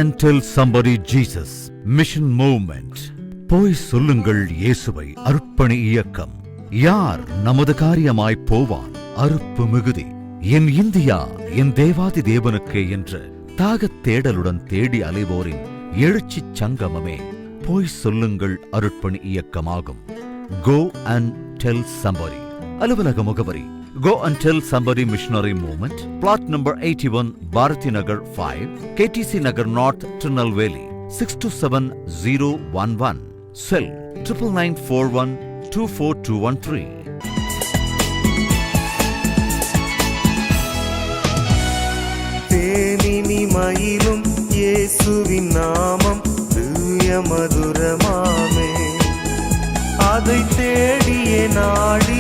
and tell somebody Jesus. Mission Movement. போய் சொல்லுங்கள் இயேசுவை. அர்ப்பணி இயக்கம். யார் நமது காரியமாய் போவான்? அறுப்பு மிகுதி. என் இந்தியா என் தேவாதி தேவனுக்கே என்ற தாகத் தேடலுடன் தேடி அலைவோரின் எழுச்சிச் சங்கமமே போய் சொல்லுங்கள் அருட்பணி இயக்கமாகும். Go and tell somebody. அலுவலக முகவரி Go and tell somebody Missionary Movement, plot number 81, Bharati Nagar 5, KTC Nagar North, Tirunelveli, 627011. Cell 9941 24213. தேனினி மயிலும் இயேசுவின் நாமம் திவ்ய மதுரமாமே, அதை தேடியே நாடி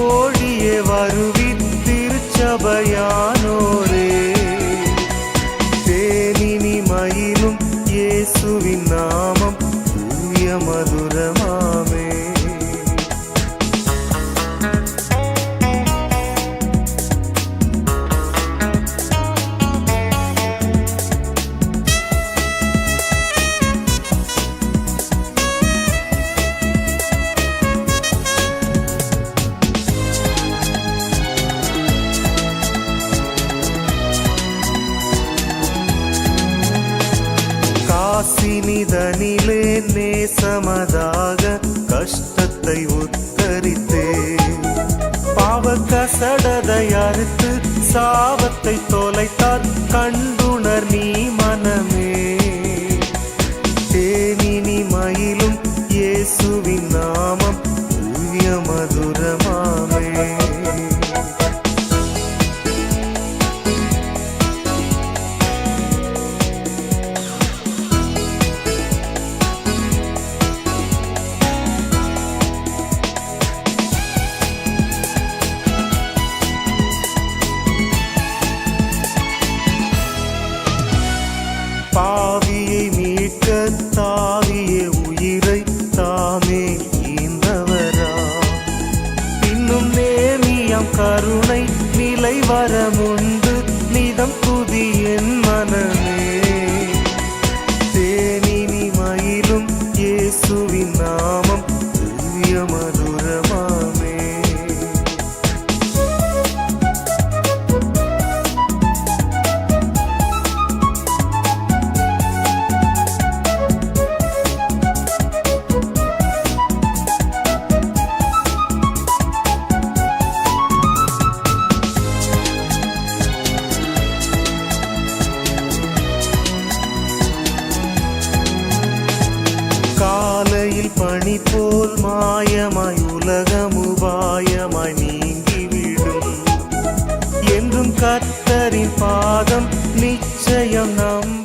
ஓடியே வருவி திருச்சபையானோரே. தேனினி மயிலும் இயேசுவின் நாமம் திவ்ய மதுரமாமே. காசினிதனிலே நேசமதாக கஷ்டத்தை உத்தரித்தே, பாவ கசடதை அறுத்து சாபத்தை தொலைத்தார் கண்டுணர் நீ மனமே. தேனினி மயிலும் இயேசுவின் நாமம் திவ்ய மதுரமாமே. பாவியை மீட்க தாவிய உயிரை தாமே ஈந்தவரா, பின்னும் நேமியம் கருணை நிலை வரமுண்டு நிதம் புதி என் மனமே. தேனினி மயிலும் இயேசுவின் நாமம் திவ்ய மதுரமாமே. காலையில் பனி போல் மாயமாய் உலகமுபாயமாய் நீங்கிவிடும், என்றும் கர்த்தரின் பாதம் நிச்சயம் நம்பும்.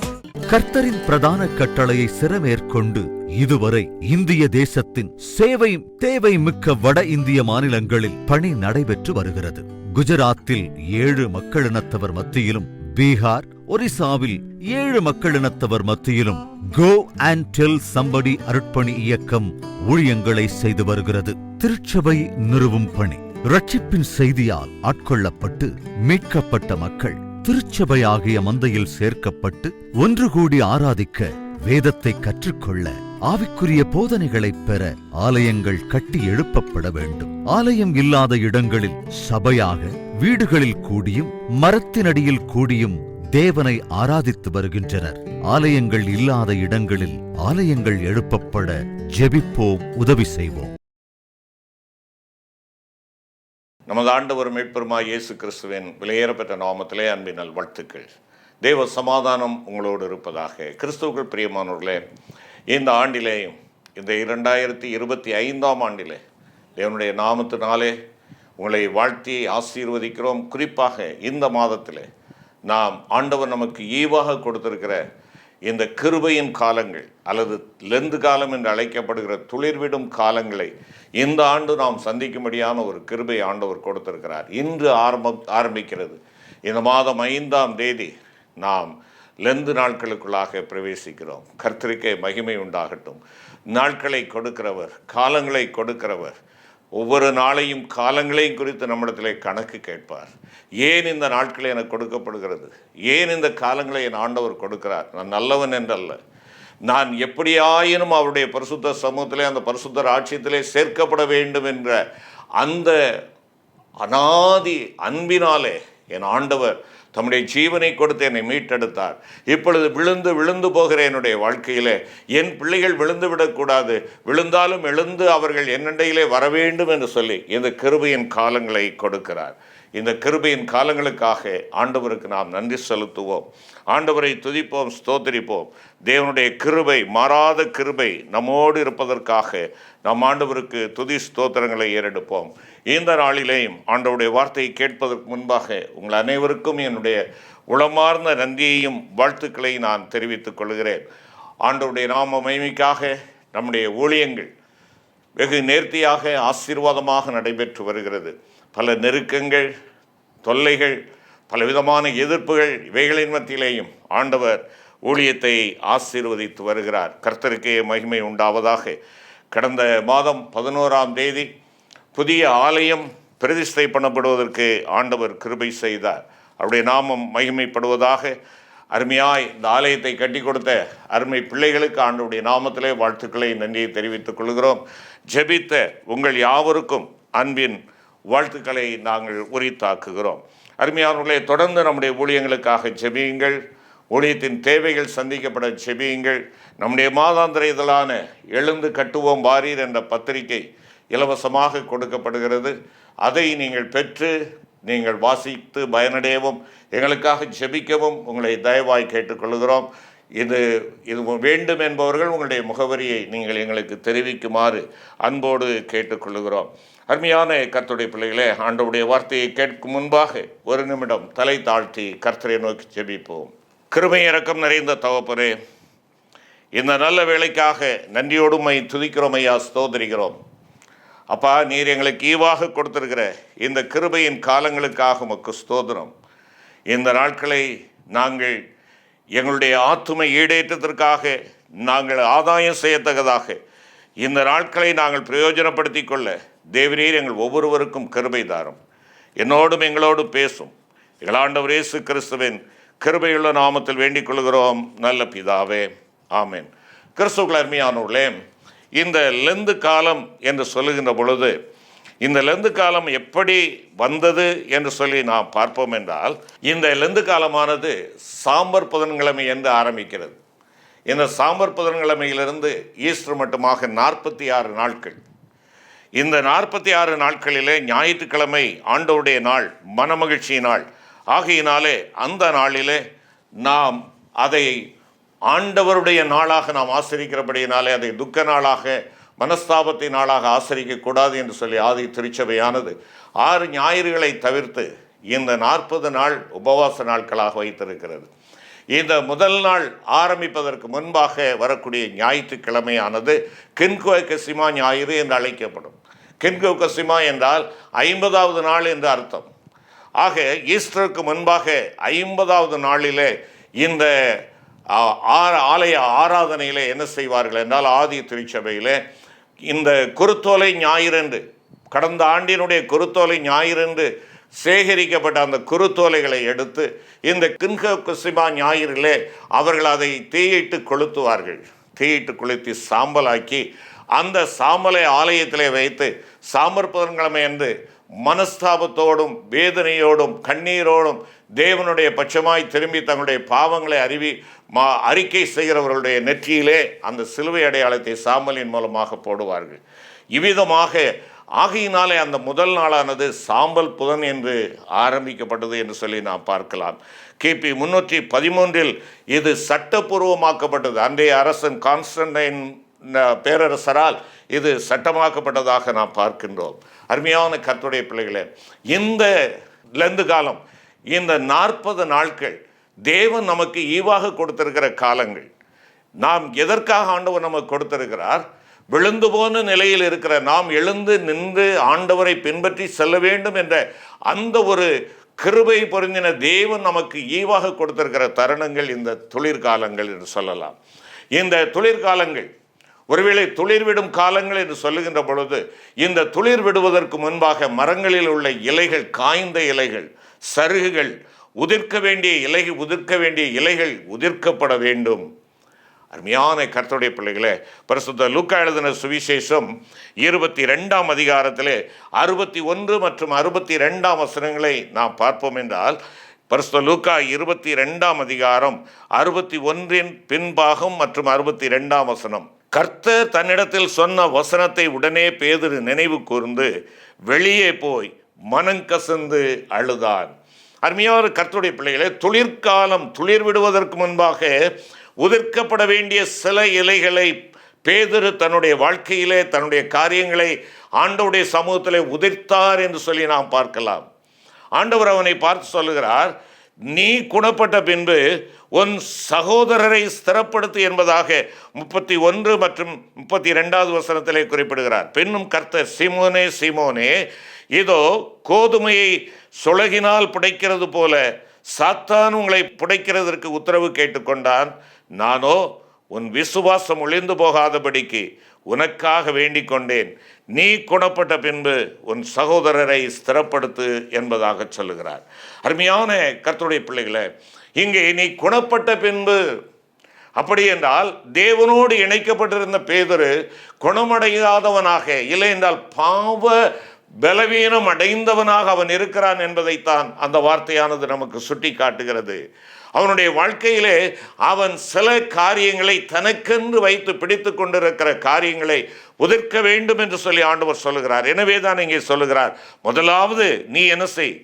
கர்த்தரின் பிரதான கட்டளையை சிரமேற்கொண்டு இதுவரை இந்திய தேசத்தின் சேவை தேவை மிக்க வட இந்திய மாநிலங்களில் பணி நடைபெற்று வருகிறது. குஜராத்தில் 7 மக்களினத்தவர் மத்தியிலும், பீகார், ஒரிசாவில் 7 மக்களினத்தவர் மத்தியிலும் Go and tell somebody அருட்பணி இயக்கம் ஊழியங்களை செய்து வருகிறது. திருச்சபை நிறுவும் பணி. ரட்சிப்பின் செய்தியால் ஆட்கொள்ளப்பட்டு மீட்கப்பட்ட மக்கள் திருச்சபையாகிய மந்தையில் சேர்க்கப்பட்டு ஒன்று கூடி ஆராதிக்க, வேதத்தை கற்றுக்கொள்ள, ஆவிக்குரிய போதனைகளைப் பெற ஆலயங்கள் கட்டி எழுப்பப்பட வேண்டும். ஆலயம் இல்லாத இடங்களில் சபையாக வீடுகளில் கூடியும் மரத்தினடியில் கூடியும் தேவனை ஆராதித்து வருகின்றனர். ஆலயங்கள் இல்லாத இடங்களில் ஆலயங்கள் எழுப்பப்பட ஜெபிப்போம், உதவி செய்வோம். நமது ஆண்டவர் மீட்பெருமாய் இயேசு கிறிஸ்துவின் விலையேறப்பெற்ற நாமத்திலே அன்பின் நல்வாழ்த்துக்கள். தேவ சமாதானம் உங்களோடு இருப்பதாக. கிறிஸ்துவுக்குள் பிரியமானவர்களே, இந்த ஆண்டிலே, இந்த 2025ஆம் ஆண்டிலே தேவனுடைய நாமத்தினாலே உங்களை வாழ்த்தி ஆசீர்வதிக்கிறோம். குறிப்பாக இந்த மாதத்திலே நாம் ஆண்டவர் நமக்கு ஈவாக கொடுத்திருக்கிற இந்த கிருபையின் காலங்கள் அல்லது லெந்து காலம் என்று அழைக்கப்படுகிற துளிர்விடும் காலங்களை இந்த ஆண்டு நாம் சந்திக்கும்படியான ஒரு கிருபை ஆண்டவர் கொடுத்திருக்கிறார். இன்று ஆரம்பிக்கிறது. இந்த மாதம் 5ஆம் தேதி நாம் லெந்து நாட்களுக்குள்ளாக பிரவேசிக்கிறோம். கர்த்தருக்கே மகிமை உண்டாகட்டும். நாட்களை கொடுக்கிறவர், காலங்களை கொடுக்கிறவர், ஒவ்வொரு நாளையும் காலங்களையும் குறித்து நம்மிடத்திலே கணக்கு கேட்பார். ஏன் இந்த நாட்கள் எனக்கு கொடுக்கப்படுகிறது, ஏன் இந்த காலங்களை என் ஆண்டவர் கொடுக்கிறார், நான் நல்லவன் என்றல்ல, நான் எப்படியாயினும் அவருடைய பரிசுத்த சமூகத்திலே அந்த பரிசுத்த ராட்சியத்திலே சேர்க்கப்பட வேண்டும் என்ற அந்த அநாதி அன்பினாலே என் ஆண்டவர் தம்முடைய ஜீவனை கொடுத்து என்னை மீட்டெடுத்தார். இப்பொழுது விழுந்து போகிற என்னுடைய வாழ்க்கையிலே என் பிள்ளைகள் விழுந்து விடக்கூடாது, விழுந்தாலும் எழுந்து அவர்கள் என்னண்டையிலே வர வேண்டும் என்று சொல்லி இந்த கிருபையின் காலங்களை கொடுக்கிறார். இந்த கிருபையின் காலங்களுக்காக ஆண்டவருக்கு நாம் நன்றி செலுத்துவோம், ஆண்டவரை துதிப்போம், ஸ்தோத்திரிப்போம். தேவனுடைய கிருபை, மாறாத கிருபை நம்மோடு இருப்பதற்காக நம் ஆண்டவருக்கு துதி ஸ்தோத்திரங்களை ஏறெடுப்போம். இந்த நாளிலேயும் ஆண்டவருடைய வார்த்தையை கேட்பதற்கு முன்பாக உங்கள் அனைவருக்கும் என்னுடைய உளமார்ந்த நன்றியையும் வாழ்த்துக்களை நான் தெரிவித்துக் கொள்கிறேன். ஆண்டவருடைய நாம மகிமைக்காக நம்முடைய ஊழியங்கள் வெகு நேர்த்தியாக ஆசீர்வாதமாக நடைபெற்று வருகிறது. பல நெருக்கங்கள், தொல்லைகள், பலவிதமான எதிர்ப்புகள், இவைகளின் மத்தியிலேயும் ஆண்டவர் ஊழியத்தை ஆசீர்வதித்து வருகிறார். கர்த்தருக்கே மகிமை உண்டாவதாக. கடந்த மாதம் 11ஆம் தேதி புதிய ஆலயம் பிரதிஷ்டை பண்ணப்படுவதற்கு ஆண்டவர் கிருபை செய்தார். அவருடைய நாமம் மகிமைப்படுவதாக. அருமையாய் இந்த ஆலயத்தை கட்டி கொடுத்த அருமை பிள்ளைகளுக்கு ஆண்டவருடைய நாமத்திலே வாழ்த்துக்களை, நன்றியை தெரிவித்துக் கொள்கிறோம். ஜெபித்த உங்கள் யாவருக்கும் அன்பின் வாழ்த்துக்களை நாங்கள் உரித்தாக்குகிறோம். அருமையானவர்களே, தொடர்ந்து நம்முடைய ஊழியங்களுக்காக ஜெபியுங்கள். ஊழியத்தின் தேவைகள் சந்திக்கப்பட ஜெபியுங்கள். நம்முடைய மாதாந்திர இதழான எழுந்து கட்டுவோம் வாரீர் என்ற பத்திரிகை இலவசமாக கொடுக்கப்படுகிறது. அதை நீங்கள் பெற்று நீங்கள் வாசித்து பயனடையவும் எங்களுக்காக ஜெபிக்கவும் உங்களை தயவாய் கேட்டுக்கொள்கிறோம். இது வேண்டும் என்பவர்கள் உங்களுடைய முகவரியை நீங்கள் எங்களுக்கு தெரிவிக்குமாறு அன்போடு கேட்டுக்கொள்கிறோம். அருமையான கர்த்தருடைய பிள்ளைகளே, ஆண்டவருடைய வார்த்தையை கேட்கும் முன்பாக ஒரு நிமிடம் தலை தாழ்த்தி கர்த்தரை நோக்கி ஜெபிப்போம். கிருபை இரக்கம் நிறைந்த தகப்பனே, இந்த நல்ல வேளைக்காக நன்றியோடு உம்மை துதிக்கிறோம் ஐயா, ஸ்தோத்திரிக்கிறோம். அப்பா, நீர் எங்களுக்கு ஈவாக கொடுத்திருக்கிற இந்த கிருபையின் காலங்களுக்காக உமக்கு ஸ்தோத்திரம். இந்த நாட்களை நாங்கள் எங்களுடைய ஆத்தும ஈடேற்றத்திற்காக நாங்கள் ஆதாயம் செய்யத்தக்கதாக இந்த நாட்களை நாங்கள் பிரயோஜனப்படுத்தி கொள்ள தேவரீர் எங்கள் ஒவ்வொருவருக்கும் கிருபை தாரும். என்னோடும் எங்களோடும் பேசும். எங்கள் ஆண்டவர் இயேசு கிறிஸ்துவின் கிருபையுள்ள நாமத்தில் வேண்டிக் கொள்கிறோம் நல்ல பிதாவே, ஆமேன். கிறிஸ்துவுக்குள் அருமையானவர்களே, இந்த லெந்து காலம் என்று சொல்லுகின்ற பொழுது இந்த லெந்து காலம் எப்படி வந்தது என்று சொல்லி நாம் பார்ப்போம் என்றால், இந்த லெந்து காலமானது சாம்பர் புதன்கிழமை என்று ஆரம்பிக்கிறது. இந்த சாம்பர் புதன்கிழமையிலிருந்து ஈஸ்டர் மட்டுமாக 46 நாட்கள். இந்த 46 நாட்களிலே ஞாயிற்றுக்கிழமை ஆண்டவருடைய நாள், மனமகிழ்ச்சி நாள் ஆகையினாலே அந்த நாளிலே நாம் அதை ஆண்டவருடைய நாளாக நாம் ஆசரிக்கிறபடியினாலே அதை துக்க நாளாக, மனஸ்தாபத்தின் நாளாக ஆசரிக்கக்கூடாது என்று சொல்லி ஆதி திருச்சபையானது 6 ஞாயிறுகளை தவிர்த்து இந்த 40 நாள் உபவாச நாட்களாக வைத்திருக்கிறது. இந்த முதல் நாள் ஆரம்பிப்பதற்கு முன்பாக வரக்கூடிய ஞாயிற்றுக்கிழமையானது கின்கோகசிமா ஞாயிறு என்று அழைக்கப்படும். கின்கோகசிமா என்றால் 50வது நாள் என்று அர்த்தம். ஆக ஈஸ்டருக்கு முன்பாக 50வது நாளிலே இந்த ஆலய ஆராதனையிலே என்ன செய்வார்கள் என்றால், ஆதி திருச்சபையிலே இந்த குருத்தோலை ஞாயிறன்று, கடந்த ஆண்டினுடைய குருத்தோலை ஞாயிறன்று சேகரிக்கப்பட்ட அந்த குருத்தோலைகளை எடுத்து இந்த கின்கோகசிமா ஞாயிறிலே அவர்கள் அதை தீயிட்டு கொளுத்துவார்கள். தீயிட்டு கொளுத்தி சாம்பலாக்கி அந்த சாம்பலை ஆலயத்திலே வைத்து சாம்பர் புதன்கிழமை என்று மனஸ்தாபத்தோடும் வேதனையோடும் கண்ணீரோடும் தேவனுடைய பட்சமாய் திரும்பி தங்களுடைய பாவங்களை அறிக்கை செய்கிறவர்களுடைய நெற்றியிலே அந்த சிலுவை அடையாளத்தை சாம்பலின் மூலமாக போடுவார்கள். இவ்விதமாக ஆகையினாலே அந்த முதல் நாளானது சாம்பல் புதன் என்று ஆரம்பிக்கப்பட்டது என்று சொல்லி நாம் பார்க்கலாம். கிபி 313 இது சட்டப்பூர்வமாக்கப்பட்டது. அன்றைய அரசன் கான்ஸ்டன்டைன் பேரரசரால் இது சட்டமாக்கப்பட்டதாக நாம் பார்க்கின்றோம். அருமையான கர்த்தருடைய பிள்ளைகளே, இந்த லெந்து காலம், இந்த 40 நாட்கள் தேவன் நமக்கு ஈவாக கொடுத்திருக்கிற காலங்கள். நாம் எதற்காக ஆண்டவர் நமக்கு கொடுத்திருக்கிறார்? விழுந்து போன நிலையில் இருக்கிற நாம் எழுந்து நின்று ஆண்டவரை பின்பற்றி செல்ல வேண்டும் என்ற அந்த ஒரு கிருபை பொருந்தின தேவன் நமக்கு ஈவாக கொடுத்திருக்கிற தருணங்கள் இந்த தொழிற்காலங்கள் என்று சொல்லலாம். இந்த தொழிற்காலங்கள் ஒருவேளை துளிர்விடும் காலங்கள் என்று சொல்லுகின்ற பொழுது, இந்த துளிர் விடுவதற்கு முன்பாக மரங்களில் உள்ள இலைகள், காய்ந்த இலைகள், சருகுகள், உதிர்க்க வேண்டிய இலைகள் உதிர்க்கப்பட வேண்டும். அருமையான கர்த்தருடைய பிள்ளைகளே, பரிசுத்த லூக்கா எழுதின சுவிசேஷம் 22ஆம் அதிகாரத்திலே 61 மற்றும் 62ஆம் வசனங்களை நாம் பார்ப்போம் என்றால், பரிசுத்த லூக்கா 22ஆம் அதிகாரம் 61 பின்பாகம் மற்றும் 62ஆம் வசனம். கர்த்தர் தன்னிடத்தில் சொன்ன வசனத்தை உடனே பேதுரு நினைவு கூர்ந்து வெளியே போய் மனங்கசந்து அழுதான். அருமையான கர்த்தருடைய பிள்ளைகளே, துளிர்காலம் துளிர் விடுவதற்கு முன்பாக உதிர்க்கப்பட வேண்டிய சில இலைகளை பேதுரு தன்னுடைய வாழ்க்கையிலே, தன்னுடைய காரியங்களை ஆண்டவருடைய சமூகத்திலே உதிர்த்தார் என்று சொல்லி நாம் பார்க்கலாம். ஆண்டவர் அவனை பார்த்து சொல்லுகிறார், நீ குணப்பட்ட பின்பு உன் சகோதரரை ஸ்திரப்படுத்து என்பதாக 31 மற்றும் 32வது வசனத்திலே குறிப்பிடுகிறார். பின்னும் கர்த்தர், சீமோனே சீமோனே, இதோ கோதுமையை சுளகினால் புடைக்கிறது போல சாத்தான் உங்களை புடைக்கிறதற்கு உத்தரவு கேட்டுக்கொண்டான். நானோ உன் விசுவாசம் ஒழிந்து போகாதபடிக்கு உனக்காக வேண்டிக் கொண்டேன். நீ குணப்பட்ட பின்பு உன் சகோதரரை ஸ்திரப்படுத்து என்பதாக சொல்லுகிறார். அருமையான கர்த்தருடைய பிள்ளைகளே, இங்கே நீ குணப்பட்ட பின்பு, அப்படி என்றால் தேவனோடு இணைக்கப்பட்டிருந்த பேதுரு குணமடையாதவனாக, இல்லை என்றால் பாவ பலவீனம் அடைந்தவனாக அவன் இருக்கிறான் என்பதைத்தான் அந்த வார்த்தையானது நமக்கு சுட்டி காட்டுகிறது. அவனுடைய வாழ்க்கையிலே அவன் சில காரியங்களை தனக்கென்று வைத்து பிடித்து கொண்டிருக்கிற காரியங்களை உதிர்க்க வேண்டும் என்று சொல்லி ஆண்டவர் சொல்லுகிறார். எனவே தான் இங்கே சொல்லுகிறார், முதலாவது நீ என்ன செய்,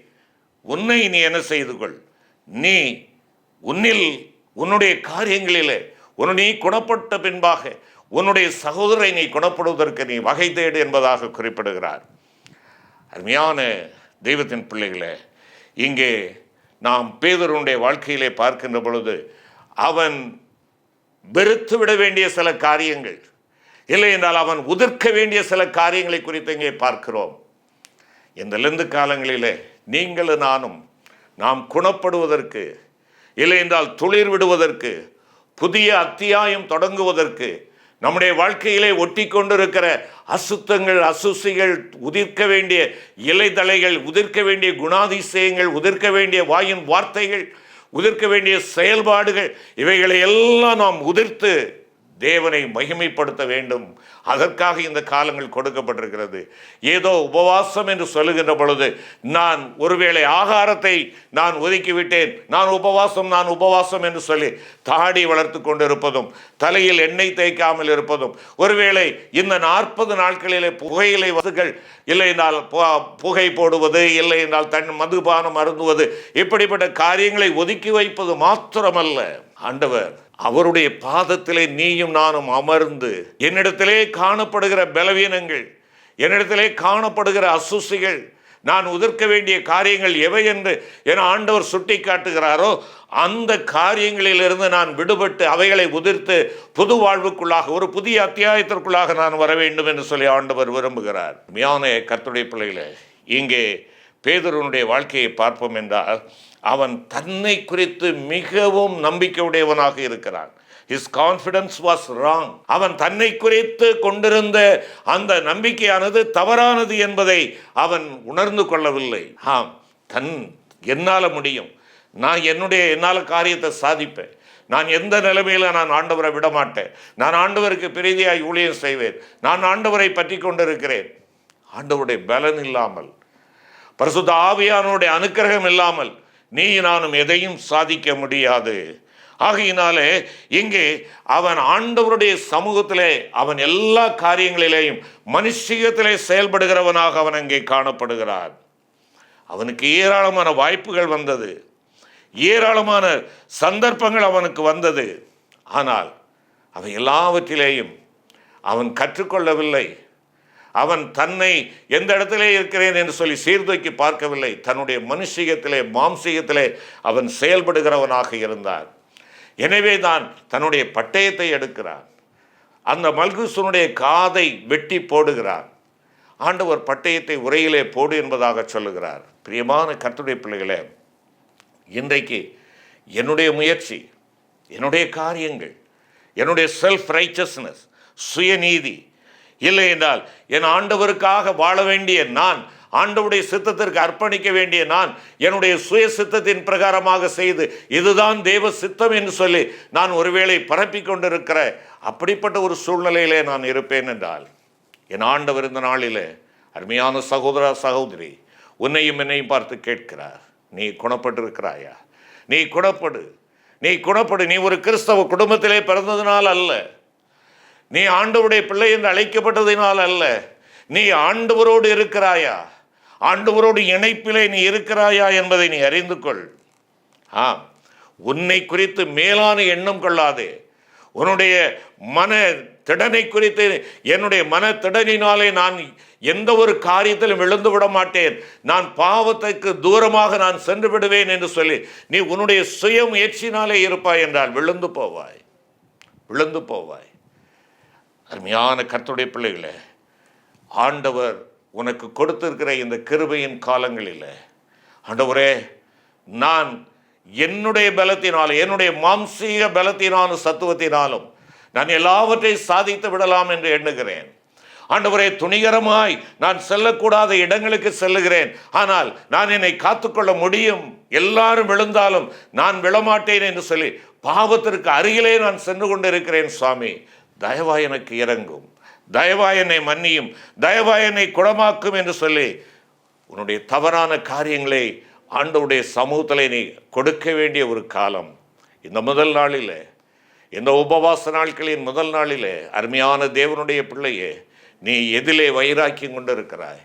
உன்னை நீ என்ன செய்து கொள், நீ உன்னில் உன்னுடைய காரியங்களிலே நீ குணப்பட்ட பின்பாக உன்னுடைய சகோதரரை நீ குணப்படுவதற்கு நீ வகை தேடு என்பதாக குறிப்பிடுகிறார். அருமையான தெய்வத்தின் பிள்ளைகளே, இங்கே நாம் பேதுருடைய வாழ்க்கையிலே பார்க்கின்ற பொழுது அவன் வெறுத்து விட வேண்டிய சில காரியங்கள், இல்லை என்றால் அவன் உதிர்க்க வேண்டிய சில காரியங்களை குறித்து இங்கே பார்க்கிறோம். இந்த லெந்து காலங்களிலே நீங்களும் நானும் நாம் குணப்படுவதற்கு, இல்லை என்றால் துளிர் விடுவதற்கு, புதிய அத்தியாயம் தொடங்குவதற்கு, நம்முடைய வாழ்க்கையிலே ஒட்டி கொண்டிருக்கிற அசுத்தங்கள், அசுசிகள், உதிர்க்க வேண்டிய இலைதலைகள், உதிர்க்க வேண்டிய குணாதிசயங்கள், உதிர்க்க வேண்டிய வாயின் வார்த்தைகள், உதிர்க்க வேண்டிய செயல்பாடுகள், இவைகளை எல்லாம் நாம் உதிர்த்து தேவனை மகிமைப்படுத்த வேண்டும். அதற்காக இந்த காலங்கள் கொடுக்கப்பட்டிருக்கிறது. ஏதோ உபவாசம் என்று சொல்லுகின்ற பொழுது, நான் ஒருவேளை ஆகாரத்தை நான் ஒதுக்கிவிட்டேன், நான் உபவாசம் என்று சொல்லி தாடி வளர்த்து கொண்டிருப்பதும், தலையில் எண்ணெய் தேய்க்காமல் இருப்பதும், ஒருவேளை இந்த 40 நாட்களிலே புகையிலை வசுகள், இல்லை என்றால் புகை போடுவது, இல்லை என்றால் மதுபானம் அருந்துவது, இப்படிப்பட்ட காரியங்களை ஒதுக்கி வைப்பது மாத்திரமல்ல, ஆண்டவர் அவருடைய பாதத்திலே நீயும் நானும் அமர்ந்து என்னிடத்திலே காணப்படுகிற பலவீனங்கள், என்னிடத்திலே காணப்படுகிற அசுசிகள், நான் உதிர்க்க வேண்டிய காரியங்கள் எவை என்று என ஆண்டவர் சுட்டி காட்டுகிறாரோ அந்த காரியங்களிலிருந்து நான் விடுபட்டு அவைகளை உதிர்த்து புது வாழ்வுக்குள்ளாக, ஒரு புதிய அத்தியாயத்திற்குள்ளாக நான் வர வேண்டும் என்று சொல்லி ஆண்டவர் விரும்புகிறார். மெய்யான கர்த்தருடைய பிள்ளைகளே, இங்கே பேதுருனுடைய வாழ்க்கையை பார்ப்போம் என்றால் அவன் தன்னை குறித்து மிகவும் நம்பிக்கையுடையவனாக இருக்கிறான். His confidence was wrong. அவன் தன்னை குறித்து கொண்டிருந்த அந்த நம்பிக்கையானது தவறானது என்பதை அவன் உணர்ந்து கொள்ளவில்லை. என்னால் முடியும், நான் என்னால் காரியத்தை சாதிப்பேன், நான் எந்த நிலைமையில நான் ஆண்டவரை விட மாட்டேன், நான் ஆண்டவருக்கு பிரீதியாய் ஊழியம் செய்வேன், நான் ஆண்டவரை பற்றி கொண்டிருக்கிறேன். ஆண்டவருடைய பலன் இல்லாமல், பரிசுத்த ஆவியானவருடைய அனுக்கிரகம் இல்லாமல் நீ நானும் எதையும் சாதிக்க முடியாது. ஆகையினாலே இங்கே அவன் ஆண்டவருடைய சமூகத்திலே அவன் எல்லா காரியங்களிலேயும் மனுஷியத்திலே செயல்படுகிறவனாக அவன் அங்கே காணப்படுகிறான். அவனுக்கு ஏராளமான வாய்ப்புகள் வந்தது, ஏராளமான சந்தர்ப்பங்கள் அவனுக்கு வந்தது. ஆனால் அவை எல்லாவற்றிலேயும் அவன் கற்றுக்கொள்ளவில்லை. அவன் தன்னை எந்த இடத்திலே இருக்கிறேன் என்று சொல்லி சீர்தூக்கி பார்க்கவில்லை. தன்னுடைய மனுஷியத்திலே, மாம்சீகத்திலே அவன் செயல்படுகிறவனாக இருந்தான். எனவே தான் தன்னுடைய பட்டயத்தை எடுக்கிறான், அந்த மல்குசனுடைய காதை வெட்டி போடுகிறான். ஆண்டவர் பட்டயத்தை உரையிலே போடு என்பதாக சொல்லுகிறார். பிரியமான கர்த்தருடைய பிள்ளைகளே, இன்றைக்கு என்னுடைய முயற்சி, என்னுடைய காரியங்கள், என்னுடைய செல்ஃப் ரைச்சஸ்னஸ், சுயநீதி. இல்லை என்றால் என் ஆண்டவருக்காக வாழ வேண்டிய நான், ஆண்டவருடைய சித்தத்திற்கு அர்ப்பணிக்க வேண்டிய நான், என்னுடைய சுய சித்தத்தின் பிரகாரமாக செய்து இதுதான் தேவ சித்தம் என்று சொல்லி நான் ஒருவேளை பரப்பிக் கொண்டிருக்கிற அப்படிப்பட்ட ஒரு சூழ்நிலையிலே நான் இருப்பேன் என்றால், என் ஆண்டவர் இந்த நாளிலே அருமையான சகோதர சகோதரி உன்னையும் என்னையும் பார்த்து கேட்கிறார், நீ குணப்பட்டிருக்கிறாயா? நீ குணப்படு, நீ குணப்படு. நீ ஒரு கிறிஸ்தவ குடும்பத்திலே பிறந்ததினால் அல்ல, நீ ஆண்டவருடைய பிள்ளை என்று அழைக்கப்பட்டதினால் அல்ல, நீ ஆண்டவரோடு இருக்கிறாயா, ஆண்டவரோடு இணைப்பிலே நீ இருக்கிறாயா என்பதை நீ அறிந்து கொள். உன்னை குறித்து மேலான எண்ணம் கொள்ளாதே. உன்னுடைய மன திடனை குறித்து, என்னுடைய மன திடனினாலே நான் எந்த ஒரு காரியத்திலும் விழுந்து விட மாட்டேன், நான் பாவத்துக்கு தூரமாக நான் சென்று விடுவேன் என்று சொல்லி நீ உன்னுடைய சுய முயற்சினாலே இருப்பாய் என்றால் விழுந்து போவாய், விழுந்து போவாய். அருமையான கர்த்தருடைய பிள்ளைகளே, ஆண்டவர் உனக்கு கொடுத்திருக்கிற இந்த கிருபையின் காலங்களில், ஆண்டவரே நான் என்னுடைய பலத்தினாலும் என்னுடைய மாம்சீக பலத்தினாலும் சத்துவத்தினாலும் நான் எல்லாவற்றையும் சாதித்து விடலாம் என்று எண்ணுகிறேன். ஆண்டவரே துணிகரமாய் நான் செல்லக்கூடாத இடங்களுக்கு செல்லுகிறேன், ஆனால் நான் என்னை காத்துக்கொள்ள முடியும், எல்லாரும் விழுந்தாலும் நான் விழமாட்டேன் என்று சொல்லி பாவத்திற்கு அருகிலே நான் சென்று கொண்டிருக்கிறேன். சுவாமி தயவாய் எனக்கு இறங்கும், தயவாய் என்னை மன்னியும், தயவாய் என்னை குணமாக்கும் என்று சொல்லி உன்னுடைய தவறான காரியங்களை ஆண்டவருடைய சமூகத்திலே நீ கொடுக்க வேண்டிய ஒரு காலம் இந்த முதல் நாளிலே, இந்த உபவாச நாட்களின் முதல் நாளிலே. அருமையான தேவனுடைய பிள்ளையே, நீ எதிலே வைராக்கியம் கொண்டிருக்கிறாய்?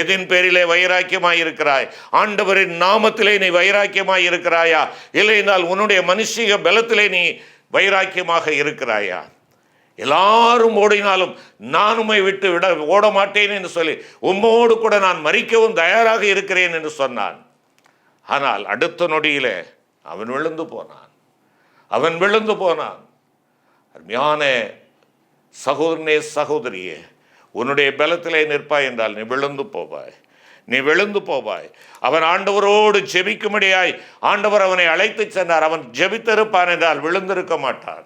எதின் பேரிலே வைராக்கியமாய் இருக்கிறாய்? ஆண்டவரின் நாமத்திலே நீ வைராக்கியமாய் இருக்கிறாயா? இல்லை என்றால் உன்னுடைய மனுஷிக பலத்திலே நீ வைராக்கியமாக இருக்கிறாயா? எல்லாரும் ஓடினாலும் நான் உம்மை விட்டு ஓட மாட்டேன் என்று சொல்லி உம்மோடு கூட நான் மரிக்கவும் தயாராக இருக்கிறேன் என்று சொன்னான். ஆனால் அடுத்த நொடியிலே அவன் விழுந்து போனான், அவன் விழுந்து போனான். அருமையான சகோதரனே சகோதரியே, உன்னுடைய பலத்திலே நிற்பாய் என்றால் நீ விழுந்து போவாய், நீ விழுந்து போவாய். அவன் ஆண்டவரோடு ஜெபிக்கும்படியாய் ஆண்டவர் அவனை அழைத்து சென்றார். அவன் ஜெபித்திருப்பான் என்றால் விழுந்திருக்க மாட்டான்.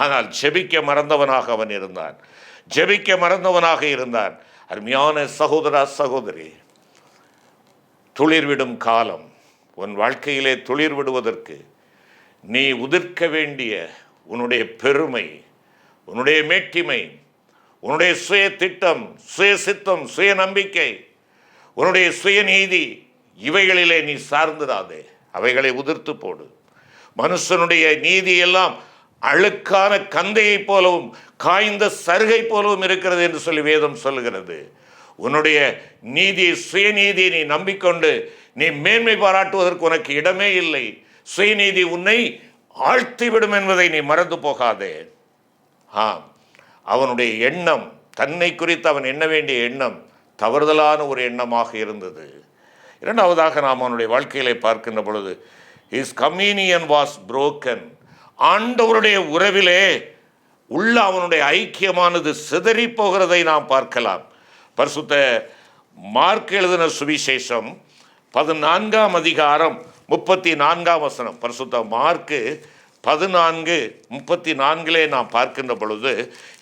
ஆனால் ஜெபிக்க மறந்தவனாக அவன் இருந்தான், ஜெபிக்க மறந்தவனாக இருந்தான். அருமையான சகோதரா சகோதரி, துளிர்விடும் காலம் உன் வாழ்க்கையிலே துளிர் விடுவதற்கு நீ உதிர்க்க வேண்டிய உன்னுடைய பெருமை, உன்னுடைய மேட்டிமை, உன்னுடைய சுய திட்டம், சுய சித்தம், சுய நம்பிக்கை, உன்னுடைய சுயநீதி, இவைகளிலே நீ சார்ந்திராதே. அவைகளை உதிர்த்து போடு. மனுஷனுடைய நீதி எல்லாம் அழுக்கான கந்தையை போலவும் காய்ந்த சருகை போலவும் இருக்கிறது என்று சொல்லி வேதம் சொல்லுகிறது. உன்னுடைய நீதியை, சுயநீதியை நீ நம்பிக்கொண்டு நீ மேன்மை பாராட்டுவதற்கு உனக்கு இடமே இல்லை. சுயநீதி உன்னை ஆழ்த்திவிடும் என்பதை நீ மறந்து போகாதே. அவனுடைய எண்ணம், தன்னை குறித்து அவன் எண்ண வேண்டிய எண்ணம் தவறுதலான ஒரு எண்ணமாக இருந்தது. இரண்டாவதாக நாம் அவனுடைய வாழ்க்கையிலே பார்க்கின்ற பொழுது, his communion was broken. ஆண்டவருடைய உறவிலே உள்ள அவனுடைய ஐக்கியமானது சிதறி போகிறதை நாம் பார்க்கலாம். பரிசுத்த மார்க் எழுதின சுவிசேஷம் 14ஆம் அதிகாரம் 34ஆம் வசனம். பரிசுத்த மார்க்கு 14:34 நாம் பார்க்கின்ற பொழுது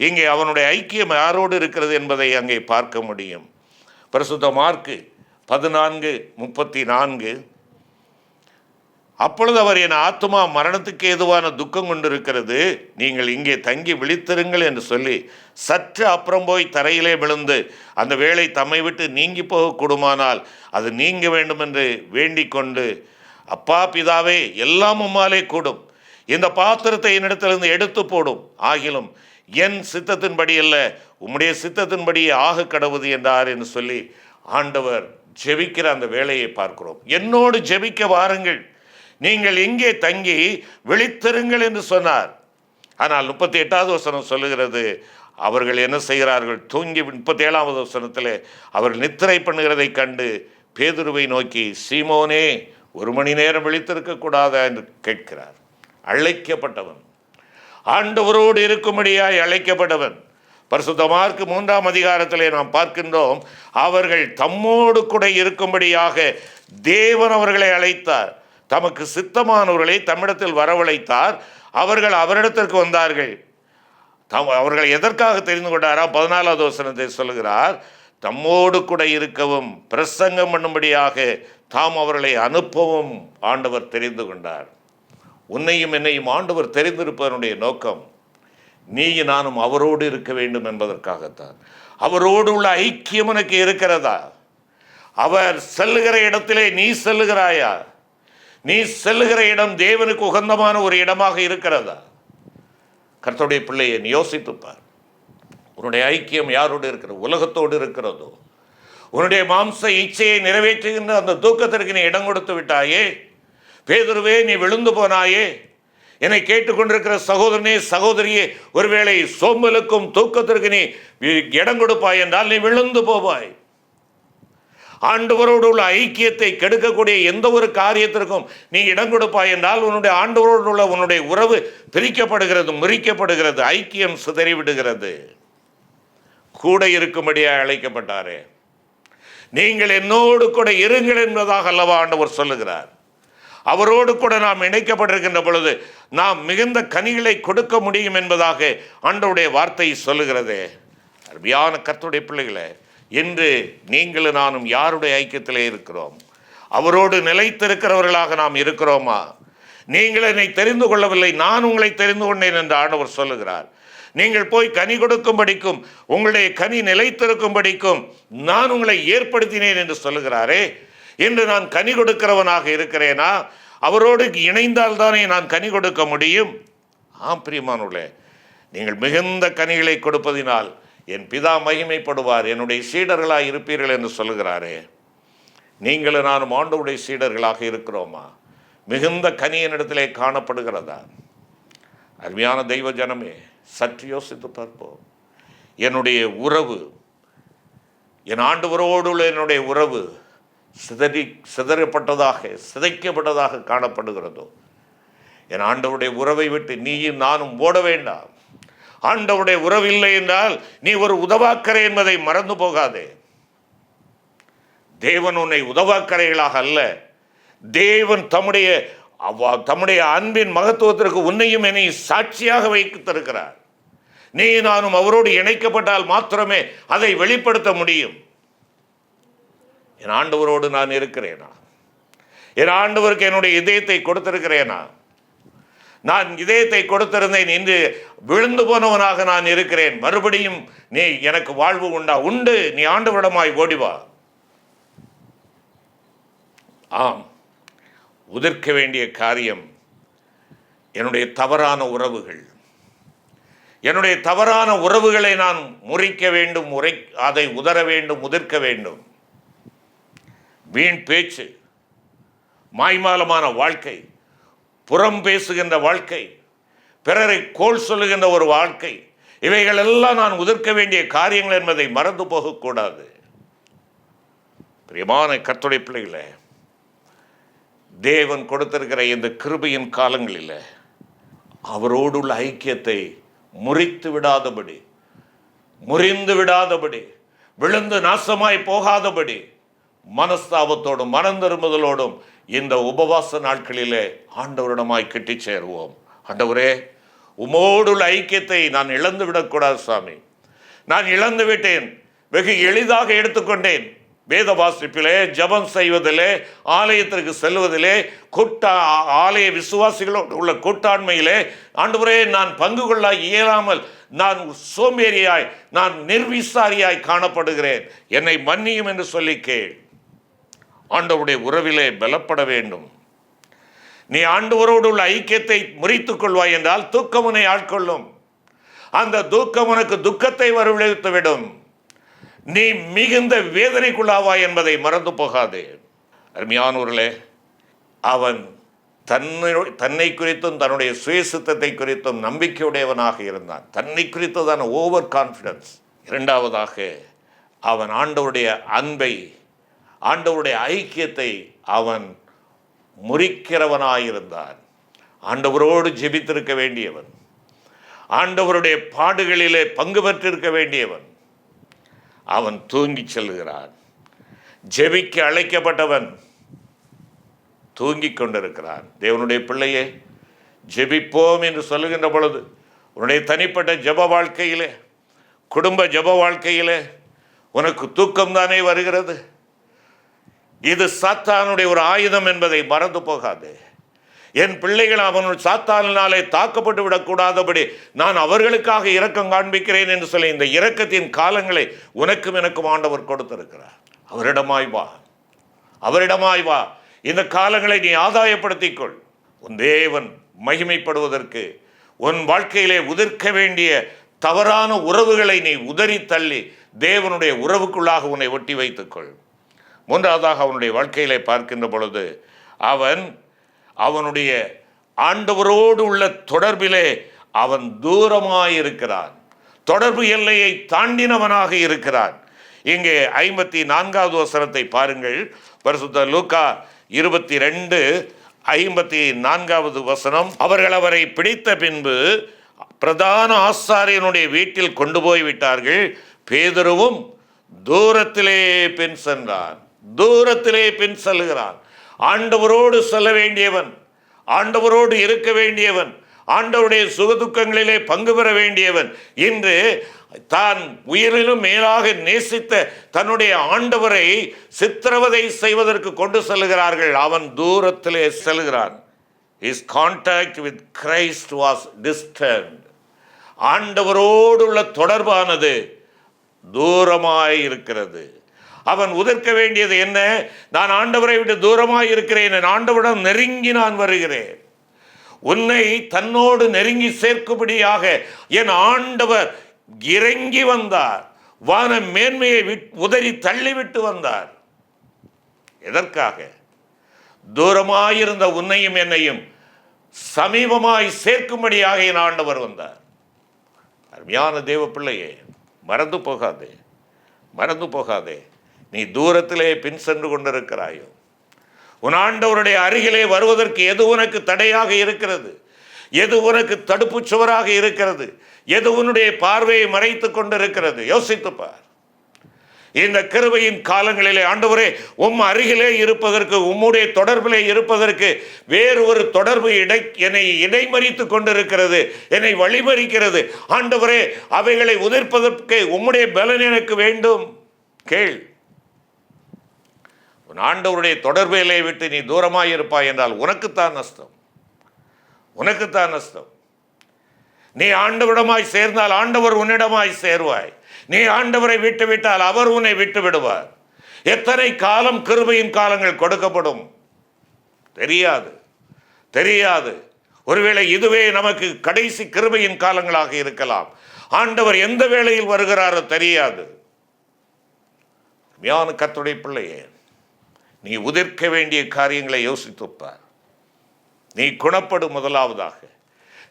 இங்கே அவனுடைய ஐக்கியம் யாரோடு இருக்கிறது என்பதை அங்கே பார்க்க முடியும். பரிசுத்த மார்க்கு 14:34. அப்பொழுது அவர், என் ஆத்துமா மரணத்துக்கு ஏதுவான துக்கம் கொண்டிருக்கிறது, நீங்கள் இங்கே தங்கி விழித்திருங்கள் என்று சொல்லி சற்று அப்புறம் போய் தரையிலே விழுந்து, அந்த வேளை தம்மை விட்டு நீங்கி போகக்கூடுமானால் அது நீங்க வேண்டும் என்று வேண்டிக் கொண்டு, அப்பா பிதாவே, எல்லாம் உம்மாலே கூடும், இந்த பாத்திரத்தை என்னிடத்திலிருந்து எடுத்து போடும், ஆகிலும் என் சித்தத்தின்படி அல்ல உம்முடைய சித்தத்தின்படியே ஆக கடவுது என்றார் என்று சொல்லி ஆண்டவர் ஜெபிக்கிற அந்த வேளையை பார்க்கிறோம். என்னோடு ஜெபிக்க வாருங்கள், நீங்கள் எங்கே தங்கி விழித்திருங்கள் என்று சொன்னார். ஆனால் 38வது வசனம் சொல்லுகிறது, அவர்கள் என்ன செய்கிறார்கள்? தூங்கி 37வது வசனத்தில் அவர்கள் நித்திரை பண்ணுகிறதை கண்டு பேதுருவை நோக்கி, சீமோனே, 1 மணி நேரம் விழித்திருக்க கூடாதா என்று கேட்கிறார். அழைக்கப்பட்டவன், ஆண்டவரோடு இருக்கும்படியாய் அழைக்கப்பட்டவன். பரிசுத்த மார்க்கு 3ஆம் அதிகாரத்திலே நாம் பார்க்கின்றோம், அவர்கள் தம்மோடு கூட இருக்கும்படியாக தேவன் அவர்களை அழைத்தார். தமக்கு சித்தமானவர்களை தம்மிடத்தில் வரவழைத்தார். அவர்கள் அவரிடத்திற்கு வந்தார்கள். அவர்களை எதற்காக தெரிந்து கொண்டாரா? 14வது வசனத்தை சொல்லுகிறார், தம்மோடு கூட இருக்கவும் பிரசங்கம் பண்ணும்படியாக தாம் அவர்களை அனுப்பவும் ஆண்டவர் தெரிந்து கொண்டார். உன்னையும் என்னையும் ஆண்டவர் தெரிந்திருப்பதனுடைய நோக்கம் நீ நானும் அவரோடு இருக்க வேண்டும் என்பதற்காகத்தான். அவரோடு உள்ள ஐக்கியம் எனக்கு இருக்கிறதா? அவர் செல்லுகிற இடத்திலே நீ செல்லுகிறாயா? நீ செல்லுகிற இடம் தேவனுக்கு உகந்தமான ஒரு இடமாக இருக்கிறதா? கர்த்தருடைய பிள்ளையை நீ யோசித்துப்பார். உன்னுடைய ஐக்கியம் யாரோடு இருக்கிறது? உலகத்தோடு இருக்கிறதோ? உன்னுடைய மாம்ச இச்சையை நிறைவேற்றுகின்ற அந்த தூக்கத்திற்கு நீ இடம் கொடுத்து விட்டாயே. பேதுருவே, நீ விழுந்து போனாயே. என்னை கேட்டுக்கொண்டிருக்கிற சகோதரனே, சகோதரியே, ஒருவேளை சோம்பலுக்கும் தூக்கத்திற்கு நீ இடம் கொடுப்பாய் என்றால் நீ விழுந்து போவாய். ஆண்டவரோடு உள்ள ஐக்கியத்தை கெடுக்கக்கூடிய எந்த ஒரு காரியத்திற்கும் நீ இடம் கொடுப்பாய் என்றால் உன்னுடைய ஆண்டவரோடு உள்ள உன்னுடைய உறவு பிரிக்கப்படுகிறது, முறிக்கப்படுகிறது, ஐக்கியம் சிதறிவிடுகிறது. கூட இருக்கும்படியாக அழைக்கப்பட்டாரே, நீங்கள் என்னோடு கூட இருங்கள் என்பதாக அல்லவா ஆண்டவர் சொல்லுகிறார். அவரோடு கூட நாம் இணைக்கப்பட்டிருக்கின்ற பொழுது நாம் மிகுந்த கனிகளை கொடுக்க முடியும் என்பதாக ஆண்டவருடைய வார்த்தை சொல்லுகிறது. அருமையான கர்த்தருடைய பிள்ளைகளே, இன்று நீங்களும் நானும் யாருடைய ஐக்கியத்திலே இருக்கிறோம்? அவரோடு நிலைத்திருக்கிறவர்களாக நாம் இருக்கிறோமா? நீங்கள் என்னை தெரிந்து கொள்ளவில்லை, நான் உங்களை தெரிந்து கொண்டேன் என்று ஆண்டவர் சொல்லுகிறார். நீங்கள் போய் கனி கொடுக்கும்படிக்கும் உங்களுடைய கனி நிலைத்திருக்கும்படிக்கும் நான் உங்களை ஏற்படுத்தினேன் என்று சொல்லுகிறாரே. இன்று நான் கனி கொடுக்கிறவனாக இருக்கிறேனா? அவரோடு இணைந்தால் தானே நான் கனி கொடுக்க முடியும். பிரியமானவர்களே, நீங்கள் மிகுந்த கனிகளை கொடுப்பதினால் என் பிதா மகிமைப்படுவார், என்னுடைய சீடர்களாக இருப்பீர்கள் என்று சொல்லுகிறாரே. நீங்களும் நானும் ஆண்டவருடைய சீடர்களாக இருக்கிறோமா? மிகுந்த கனியினிடத்திலே காணப்படுகிறதா? அருமையான தெய்வ ஜனமே, சற்று யோசித்து பார்ப்போம். என்னுடைய உறவு, என் ஆண்டவரோடு உள்ள என்னுடைய உறவு சிதறப்பட்டதாக, சிதைக்கப்பட்டதாக காணப்படுகிறதோ? என் ஆண்டவருடைய உறவை விட்டு நீயும் நானும் ஓட வேண்டாம். ஆண்டவருடைய உறவு இல்லை என்றால் நீ ஒரு உதவாக்கரை என்பதை மறந்து போகாதே. தேவன் உன்னை உதவாக்கரைகளாக அல்ல, தேவன் தம்முடைய அன்பின் மகத்துவத்திற்கு உன்னையும் என்னை சாட்சியாக வைத்திருக்கிறார். நீ நானும் அவரோடு இணைக்கப்பட்டால் மாத்திரமே அதை வெளிப்படுத்த முடியும். என் ஆண்டவரோடு நான் இருக்கிறேனா? என் ஆண்டவருக்கு என்னுடைய இதயத்தை கொடுத்திருக்கிறேனா? நான் இதயத்தை கொடுத்திருந்தேன், இன்று விழுந்து போனவனாக நான் இருக்கிறேன். மறுபடியும் நீ எனக்கு வாழ்வு உண்டு, நீ ஆண்டவரிடமாய் ஓடிவா. உதிர்க்க வேண்டிய காரியம் என்னுடைய தவறான உறவுகள். என்னுடைய தவறான உறவுகளை நான் முறிக்க வேண்டும், அதை உதற வேண்டும், உதிர்க்க வேண்டும். வீண் பேச்சு, மாய்மாலமான வாழ்க்கை, புறம் பேசுகின்ற வாழ்க்கை, பிறரை கோல் சொல்லுகின்ற ஒரு வாழ்க்கை, இவைகள் எல்லாம் நான் உதிர்க்க வேண்டிய காரியங்கள் என்பதை மறந்து போகக்கூடாது. பிரியமான கர்த்தருடைய பிள்ளைகளே, தேவன் கொடுத்திருக்கிற இந்த கிருபையின் காலங்களில் அவரோடு உள்ள ஐக்கியத்தை முறித்து விடாதபடி, முறிந்து விடாதபடி, விழுந்து நாசமாய் போகாதபடி மனஸ்தாபத்தோடும் மனம் திரும்புதலோடும் இந்த உபவாச நாட்களிலே ஆண்டவரிடமாய் கிட்டி சேருவோம். ஆண்டவரே, உமோடுள்ள ஐக்கியத்தை நான் இழந்து விடக்கூடாது சாமி. நான் இழந்து விட்டேன், வெகு எளிதாக எடுத்துக்கொண்டேன். வேத வாசிப்பிலே, ஜபம் செய்வதிலே, ஆலயத்திற்கு செல்வதிலே, ஆலய விசுவாசிகளோடு உள்ள கூட்டாண்மையிலே ஆண்டவரே நான் பங்கு கொள்ள இயலாமல் நான் சோம்பேறியாய், நான் நிர்விசாரியாய் காணப்படுகிறேன். என்னை மன்னியும் என்று சொல்லி கேள். ஆண்டவருடைய உறவிலே பலப்பட வேண்டும். நீ ஆண்டவரோடு உள்ள ஐக்கியத்தை முறித்துக் கொள்வாய் என்றால் தூக்கம் உன்னை ஆட்கொள்ளும். அந்த தூக்கம் உனக்கு துக்கத்தை வரவழைத்து விடும். நீ மிகுந்த வேதனைக்குள்ளாவாய் என்பதை மறந்து போகாதே. அருமையானவர்களே, அவன் தன்னை குறித்தும் தன்னுடைய சுயசித்தத்தை குறித்தும் நம்பிக்கையுடையவனாக இருந்தான். தன்னை குறித்ததான ஓவர் கான்ஃபிடன்ஸ். இரண்டாவதாக, அவன் ஆண்டவருடைய அன்பை, ஆண்டவருடைய ஐக்கியத்தை அவன் முறிக்கிறவனாயிருந்தான். ஆண்டவரோடு ஜெபித்திருக்க வேண்டியவன், ஆண்டவருடைய பாடுகளிலே பங்கு பெற்றிருக்க வேண்டியவன். அவன் தூங்கி செல்கிறான். ஜெபிக்க அழைக்கப்பட்டவன் தூங்கிக் கொண்டிருக்கிறான். தேவனுடைய பிள்ளையே, ஜெபிப்போம் என்று சொல்லுகின்ற பொழுது உன்னுடைய தனிப்பட்ட ஜெப வாழ்க்கையிலே, குடும்ப ஜெப வாழ்க்கையிலே உனக்கு தூக்கம்தானே வருகிறது? இது சாத்தானுடைய ஒரு ஆயுதம் என்பதை மறந்து போகாது. என் பிள்ளைகள் அவன் சாத்தானினாலே தாக்கப்பட்டு விடக்கூடாதபடி நான் அவர்களுக்காக இரக்கம் காண்பிக்கிறேன் என்று சொல்லி இந்த இரக்கத்தின் காலங்களை உனக்கும் எனக்கும் ஆண்டவர் கொடுத்திருக்கிறார். அவரிடமாய் வா, அவரிடமாய் வா. இந்த காலங்களை நீ ஆதாயப்படுத்திக்கொள். உன் தேவன் மகிமைப்படுவதற்கு உன் வாழ்க்கையிலே உதிர்க்க வேண்டிய தவறான உறவுகளை நீ உதறி தள்ளி தேவனுடைய உறவுக்குள்ளாக உன்னை ஒட்டி வைத்துக்கொள். மூன்றாவதாக அவனுடைய வாழ்க்கையிலே பார்க்கின்ற பொழுது அவனுடைய ஆண்டவரோடு உள்ள தொடர்பிலே அவன் தூரமாயிருக்கிறான். தொடர்பு எல்லையை தாண்டினவனாக இருக்கிறான். இங்கே 54வது வசனத்தை பாருங்கள். பரிசுத்த லூக்கா 22:54 வசனம். அவர்கள் அவரை பிடித்த பின்பு பிரதான ஆசாரியனுடைய வீட்டில் கொண்டு போய் விட்டார்கள். பேதுருவும் தூரத்திலே பின் சென்றான். தூரத்திலே பின் செல்கிறான். ஆண்டவரோடு செல்ல வேண்டியவன், ஆண்டவரோடு இருக்க வேண்டியவன், ஆண்டவருடைய சுகதுக்கங்களிலே பங்கு பெற வேண்டியவன் இன்று தான் உயிரிலும் மேலாக நேசித்த தன்னுடைய ஆண்டவரை சித்திரவதை செய்வதற்கு கொண்டு செல்கிறார்கள். அவன் தூரத்திலே செல்கிறான். His contact with Christ was distant. ஆண்டவரோடு உள்ள தொடர்பானது தூரமாய் இருக்கிறது. அவன் உதிர்க்க வேண்டியது என்ன? நான் ஆண்டவரை விட்டு தூரமாய் இருக்கிறேன், என் ஆண்டவரிடம் நெருங்கி நான் வருகிறேன். உன்னை தன்னோடு நெருங்கி சேர்க்கும்படியாக என் ஆண்டவர் இறங்கி வந்தார். வான மேன்மையை உதறி தள்ளிவிட்டு வந்தார். எதற்காக? தூரமாயிருந்த உன்னையும் என்னையும் சமீபமாய் சேர்க்கும்படியாக என் ஆண்டவர் வந்தார். அருமையான தேவ பிள்ளையே, மறந்து போகாதே, மறந்து போகாதே. நீ தூரத்திலே பின் சென்று கொண்டிருக்கிறாயோ? உன் ஆண்டவருடைய அருகிலே வருவதற்கு எது உனக்கு தடையாக இருக்கிறது? எது உனக்கு தடுப்பு சுவராக இருக்கிறது? எது உன்னுடைய பார்வையை மறைத்து கொண்டிருக்கிறது? யோசித்துப்பார். இந்த கிருபையின் காலங்களிலே ஆண்டவரே உம் அருகிலே இருப்பதற்கு, உம்முடைய தொடர்பிலே இருப்பதற்கு வேறு ஒரு தொடர்பு என்னை இடைமறித்து கொண்டிருக்கிறது, என்னை வழிமறிக்கிறது. ஆண்டவரே அவைகளை உதிர்ப்பதற்கு உம்முடைய பலன் எனக்கு வேண்டும். கேள். உன் ஆண்டவருடைய தொடர்பிலே விட்டு நீ தூரமாய் இருப்பாய் என்றால் உனக்குத்தான் நஷ்டம், உனக்குத்தான் நஷ்டம். நீ ஆண்டவரிடமாய் சேர்ந்தால் ஆண்டவர் உன்னிடமாய் சேர்வாய். நீ ஆண்டவரை விட்டு விட்டால் அவர் உன்னை விட்டு விடுவார். எத்தனை காலம் கிருபையின் காலங்கள் கொடுக்கப்படும் தெரியாது, தெரியாது. ஒருவேளை இதுவே நமக்கு கடைசி கிருபையின் காலங்களாக இருக்கலாம். ஆண்டவர் எந்த வேளையில் வருகிறாரோ தெரியாது. கர்த்தருடைய பிள்ளையே, நீ உதிர்க்க வேண்டிய காரியங்களை யோசித்துப்பார். நீ குணப்படும். முதலாவதாக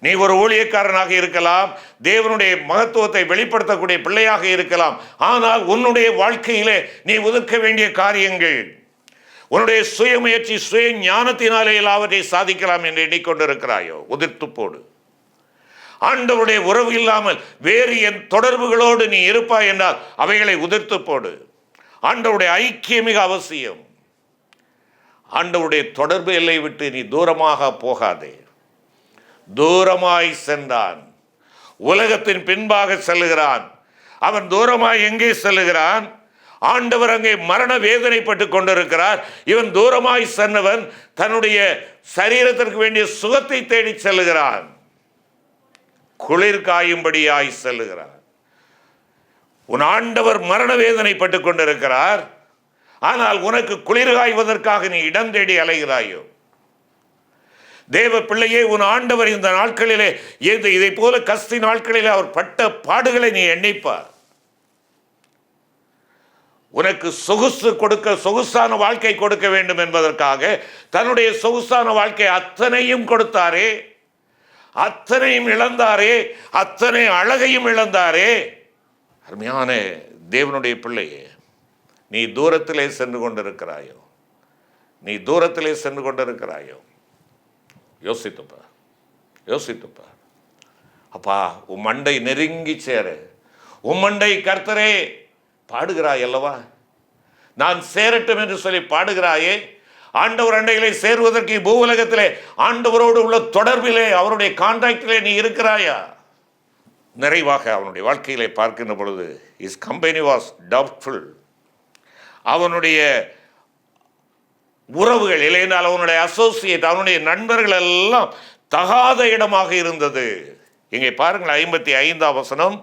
நீ ஒரு ஊழியக்காரனாக இருக்கலாம், தேவனுடைய மகத்துவத்தை வெளிப்படுத்தக்கூடிய பிள்ளையாக இருக்கலாம். ஆனால் உன்னுடைய வாழ்க்கையிலே நீ உதிர்க்க வேண்டிய காரியங்கள், உன்னுடைய சுயமுயற்சி சுய ஞானத்தினாலே எல்லாவற்றை சாதிக்கலாம் என்று எண்ணிக்கொண்டிருக்கிறாயோ, உதிர்த்து போடு. ஆண்டவருடைய உறவு இல்லாமல் வேறு என் தொடர்புகளோடு நீ இருப்பாய் என்றால் அவைகளை உதிர்த்து போடு. ஆண்டவருடைய ஐக்கியம் மிக அவசியம். ஆண்டவருடைய தொடர்பு எல்லை விட்டு நீ தூரமாக போகாதே. தூரமாய் சென்றான். உலகத்தின் பின்பாக செல்லுகிறான். அவன் தூரமாய் எங்கே செல்லுகிறான்? ஆண்டவர் அங்கே மரண வேதனைப்பட்டு கொண்டிருக்கிறார். இவன் தூரமாய் சென்றவன் தன்னுடைய சரீரத்திற்கு வேண்டிய சுகத்தை தேடி செல்லுகிறான். குளிர் காயும்படியாய் செல்லுகிறான். உன் ஆண்டவர் மரண வேதனைப்பட்டு கொண்டிருக்கிறார். ஆனால் உனக்கு குளிர் காய்வதற்காக நீ இடம் தேடி அலைகிறாயோ? தேவ பிள்ளையே, உன் ஆண்டவர் இந்த நாட்களிலே இதை போல கஸ்தி நாட்களிலே அவர் பட்ட பாடுகளை நீ எண்ணிப்பார். உனக்கு சொகுசான வாழ்க்கை கொடுக்க வேண்டும் என்பதற்காக தன்னுடைய சொகுசான வாழ்க்கை அத்தனையும் கொடுத்தாரே, அத்தனையும் இழந்தாரே, அத்தனை அழகையும் இழந்தாரே. அருமையான தேவனுடைய பிள்ளையே, நீ தூரத்திலே சென்று கொண்டிருக்கிறாயோ? நீ தூரத்திலே சென்று கொண்டிருக்கிறாயோ? யோசித்துப்பார், யோசித்துப்பார். அப்பா, உன் மண்டை நெருங்கி சேர, உன் மண்டை கர்த்தரே பாடுகிறாய் அல்லவா? நான் சேரட்டும் என்று சொல்லி பாடுகிறாயே. ஆண்டவர் அண்டைகளை சேருவதற்கு பூவுலகத்திலே ஆண்டவரோடு உள்ள தொடர்பிலே, அவருடைய கான்டாக்டிலே நீ இருக்கிறாயா? நிறைவாக அவனுடைய வாழ்க்கையிலே பார்க்கின்ற பொழுது இஸ் கம்பெனி வாஸ் டவுட்ஃபுல். அவனுடைய உறவுகள் இல்லைனால் அவனுடைய அசோசியேட், அவனுடைய நண்பர்கள் எல்லாம் தகாத இடமாக இருந்தது. இங்கே பாருங்கள் 55ஆம் வசனம்.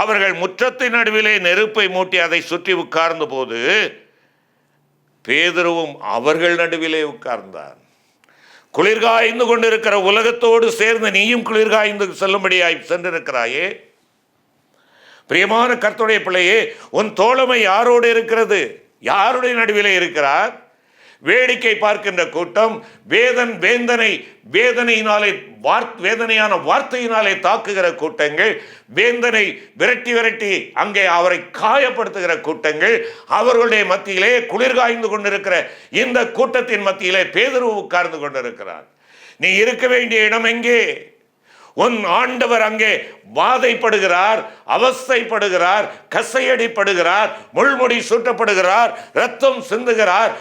அவர்கள் முற்றத்தின் நடுவிலே நெருப்பை மூட்டி அதை சுற்றி உட்கார்ந்த போது பேதுருவும் அவர்கள் நடுவிலே உட்கார்ந்தான். குளிர்காய்ந்து கொண்டிருக்கிற உலகத்தோடு சேர்ந்து நீயும் குளிர்காய்ந்து செல்லும்படியாய் சென்றிருக்கிறாயே. பிரியமான கர்த்தருடைய பிள்ளையே, உன் தோழமை யாரோடு இருக்கிறது? யாருடைய நடுவிலே இருக்கிறார்? வேடிக்கை பார்க்கின்ற கூட்டம், வேதனையான வார்த்தையினாலே தாக்குகிற கூட்டங்கள், வேந்தனை விரட்டி அங்கே அவரை காயப்படுத்துகிற கூட்டங்கள், அவர்களுடைய மத்தியிலே குளிர்காய்ந்து கொண்டிருக்கிற இந்த கூட்டத்தின் மத்தியிலே பேதுரு உட்கார்ந்து கொண்டிருக்கிறார். நீ இருக்க வேண்டிய இடம் எங்கே? உன் ஆண்டவர் அங்கே வாதைப்படுகிறார், அவஸ்தைப்படுகிறார், கசையடிப்படுகிறார், முள்முடி சூட்டப்படுகிறார், ரத்தம் சிந்துகிறார்.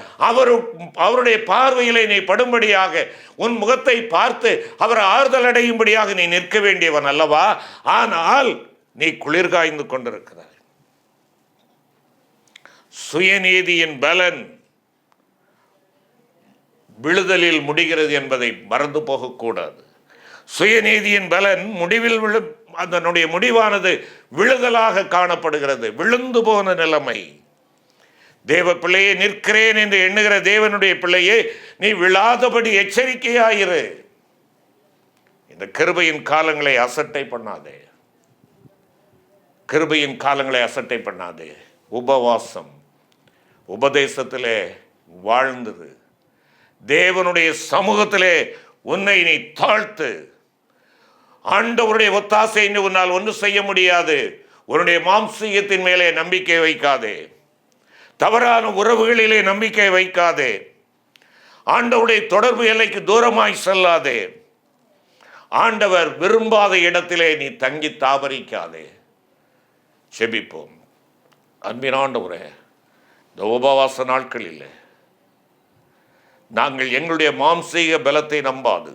அவருடைய பார்வையிலே நீ படும்படியாக, உன் முகத்தை பார்த்து அவர் ஆறுதல் அடையும்படியாக நீ நிற்க வேண்டியவன் அல்லவா? ஆனால் நீ குளிர்காய்ந்து கொண்டிருக்கிறாய். சுயநீதியின் பலன் விழுதலில் முடிகிறது என்பதை மறந்து போகக்கூடாது. சுயநீதியின் பலன் அதனுடைய முடிவானது விழுதலாக காணப்படுகிறது. விழுந்து போன நிலைமை. தேவ பிள்ளையே, நிற்கிறேன் என்று எண்ணுகிற தேவனுடைய பிள்ளையே, நீ விழாதபடி எச்சரிக்கையாயிரு. இந்த கிருபையின் காலங்களை அசட்டை பண்ணாதே. கிருபையின் காலங்களை அசட்டை பண்ணாதே. உபவாசம், உபதேசத்திலே வாழ்ந்துரு. தேவனுடைய சமூகத்திலே உன்னை நீ தாழ்த்து. ஆண்டவருடைய ஒத்தாசை உன்னால் ஒன்றும் செய்ய முடியாது. உன்னுடைய மாம்சீகத்தின் மேலே நம்பிக்கை வைக்காதே. தவறான உறவுகளிலே நம்பிக்கை வைக்காதே. ஆண்டவருடைய தொடர்பு எல்லைக்கு தூரமாய் செல்லாதே. ஆண்டவர் விரும்பாத இடத்திலே நீ தங்கி தாபரிக்காதே. செபிப்போம். அன்பின் ஆண்டவரே, இந்த உபவாச நாட்களில் நாங்கள் எங்களுடைய மாம்சீக பலத்தை நம்பாது,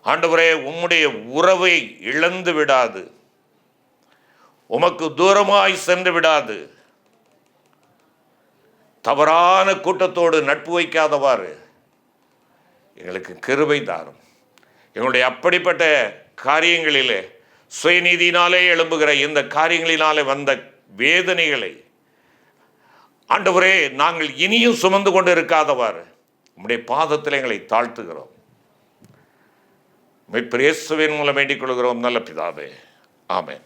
ஆண்டவரே, உம்முடைய உறவை இழந்து விடாது, உமக்கு தூரமாய் சென்று விடாது, தவறான கூட்டத்தோடு நட்பு வைக்காதவாறு எங்களுக்கு கிருபை தாரும். எங்களுடைய அப்படிப்பட்ட காரியங்களிலே, சுயநீதியினாலே எழும்புகிற இந்த காரியங்களினாலே வந்த வேதனைகளை ஆண்டவரே நாங்கள் இனியும் சுமந்து கொண்டு இருக்காதவாறு உம்முடைய பாதத்தில் எங்களை தாழ்த்துகிறோம். மீட்பர் இயேசுவின் மூலம் வேண்டிக் கொள்கிறோம் நல்ல பிதாவே. ஆமென்.